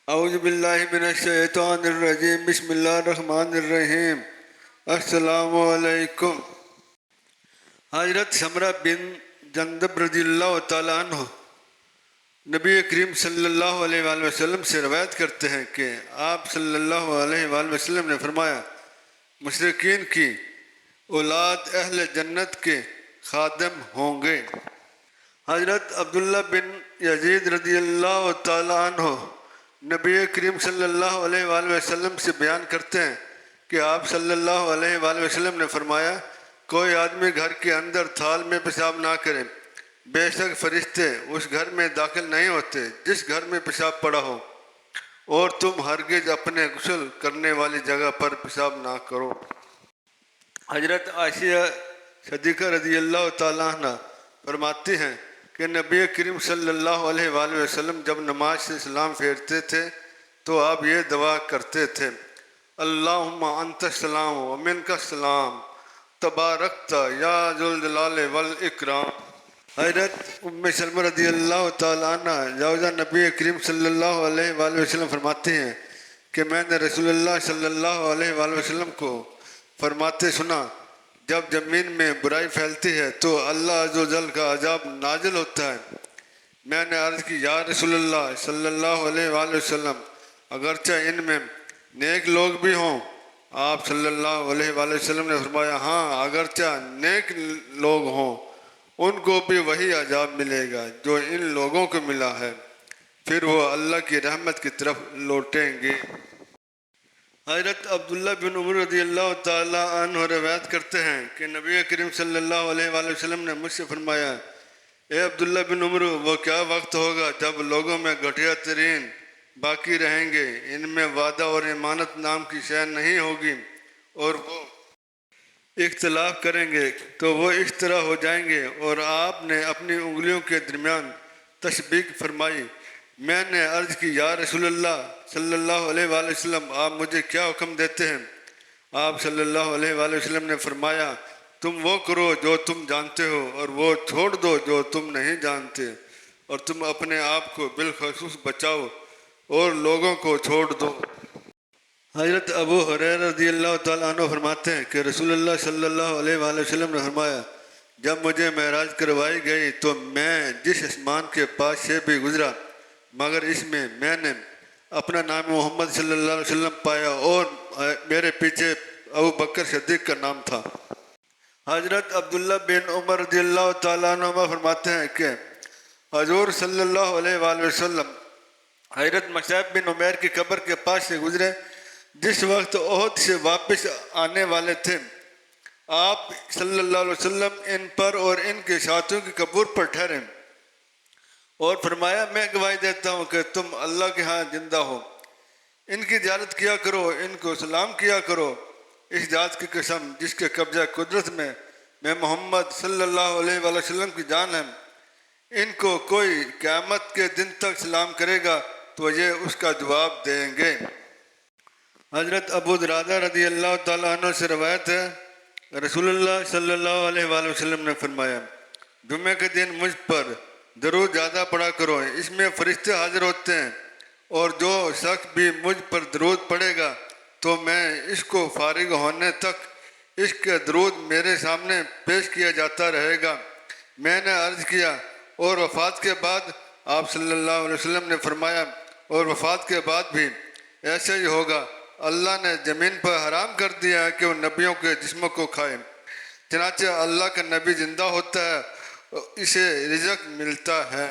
اعوذ باللہ من الشیطان الرجیم بسم اللہ الرحمن الرحیم السلام علیکم۔ حضرت سمرہ بن جندب رضی اللہ تعالیٰ عنہ نبی کریم صلی اللہ علیہ وآلہ وسلم سے روایت کرتے ہیں کہ آپ صلی اللہ علیہ وآلہ وسلم نے فرمایا، مشرکین کی اولاد اہل جنت کے خادم ہوں گے۔ حضرت عبداللہ بن یزید رضی اللہ تعالیٰ عنہ نبی کریم صلی اللہ علیہ وآلہ وسلم سے بیان کرتے ہیں کہ آپ صلی اللہ علیہ وآلہ وسلم نے فرمایا، کوئی آدمی گھر کے اندر تھال میں پیشاب نہ کرے، بے شک فرشتے اس گھر میں داخل نہیں ہوتے جس گھر میں پیشاب پڑا ہو، اور تم ہرگز اپنے غسل کرنے والی جگہ پر پیشاب نہ کرو۔ حضرت عائشہ صدیقہ رضی اللہ تعالیٰ عنہ فرماتی ہیں کہ نبی کریم صلی اللہ علیہ وآلہ وسلم جب نماز سے سلام پھیرتے تھے تو آپ یہ دعا کرتے تھے، اللہم انت السلام و منک السلام تبارکت یا ذو الجلال والاکرام۔ حضرت ام سلمہ رضی اللہ تعالیٰ عنہ زوجہ نبی کریم صلی اللہ علیہ وآلہ وسلم فرماتی ہیں کہ میں نے رسول اللہ صلی اللہ علیہ وآلہ وسلم کو فرماتے سنا، جب زمین میں برائی پھیلتی ہے تو اللہ عز و جل کا عذاب نازل ہوتا ہے۔ میں نے عرض کی، یا رسول اللہ صلی اللہ علیہ وآلہ وسلم، اگرچہ ان میں نیک لوگ بھی ہوں؟ آپ صلی اللہ علیہ وآلہ وسلم نے فرمایا، ہاں، اگرچہ نیک لوگ ہوں ان کو بھی وہی عذاب ملے گا جو ان لوگوں کو ملا ہے، پھر وہ اللہ کی رحمت کی طرف لوٹیں گے۔ حضرت عبداللہ بن عمر رضی اللہ تعالیٰ عنہ روایت کرتے ہیں کہ نبی کریم صلی اللہ علیہ وآلہ وسلم نے مجھ سے فرمایا، اے عبداللہ بن عمر، وہ کیا وقت ہوگا جب لوگوں میں گھٹیا ترین باقی رہیں گے، ان میں وعدہ اور امانت نام کی شے نہیں ہوگی، اور وہ اختلاف کریں گے تو وہ اس طرح ہو جائیں گے۔ اور آپ نے اپنی انگلیوں کے درمیان تشبیک فرمائی۔ میں نے عرض کی، یا رسول اللہ صلی اللہ علیہ وآلہ وسلم، آپ مجھے کیا حکم دیتے ہیں؟ آپ صلی اللہ علیہ وآلہ وسلم نے فرمایا، تم وہ کرو جو تم جانتے ہو اور وہ چھوڑ دو جو تم نہیں جانتے، اور تم اپنے آپ کو بالخصوص بچاؤ اور لوگوں کو چھوڑ دو۔ حضرت ابو ہریرہ رضی اللہ تعالیٰ عنہ فرماتے ہیں کہ رسول اللہ صلی اللہ علیہ وآلہ وسلم نے فرمایا، جب مجھے معراج کروائی گئی تو میں جس آسمان کے پاس سے بھی گزرا مگر اس میں نے اپنا نام محمد صلی اللہ علیہ وسلم پایا اور میرے پیچھے ابو بکر صدیق کا نام تھا۔ حضرت عبداللہ بن عمر رضی اللہ تعالیٰ عنہ فرماتے ہیں کہ حضور صلی اللہ علیہ وآلہ وسلم حضرت مصعب بن عمیر کی قبر کے پاس سے گزرے جس وقت احد سے واپس آنے والے تھے۔ آپ صلی اللہ علیہ وسلم ان پر اور ان کے ساتھیوں کی قبور پر ٹھہرے اور فرمایا، میں گواہی دیتا ہوں کہ تم اللہ کے ہاں زندہ ہو، ان کی زیارت کیا کرو، ان کو سلام کیا کرو۔ اس ذات کی قسم جس کے قبضہ قدرت میں محمد صلی اللہ علیہ وآلہ وسلم کی جان ہے، ان کو کوئی قیامت کے دن تک سلام کرے گا تو یہ اس کا جواب دیں گے۔ حضرت ابو درداء رضی اللہ تعالیٰ عنہ سے روایت ہے، رسول اللہ صلی اللہ علیہ وآلہ وسلم نے فرمایا، جمعہ کے دن مجھ پر درود زیادہ پڑھا کرو، اس میں فرشتے حاضر ہوتے ہیں، اور جو شخص بھی مجھ پر درود پڑھے گا تو میں اس کو فارغ ہونے تک اس کے درود میرے سامنے پیش کیا جاتا رہے گا۔ میں نے عرض کیا، اور وفات کے بعد؟ آپ صلی اللہ علیہ وسلم نے فرمایا، اور وفات کے بعد بھی ایسے ہی ہوگا۔ اللہ نے زمین پر حرام کر دیا ہے کہ وہ نبیوں کے جسموں کو کھائے، چنانچہ اللہ کا نبی زندہ ہوتا ہے، اسے رزق ملتا ہے۔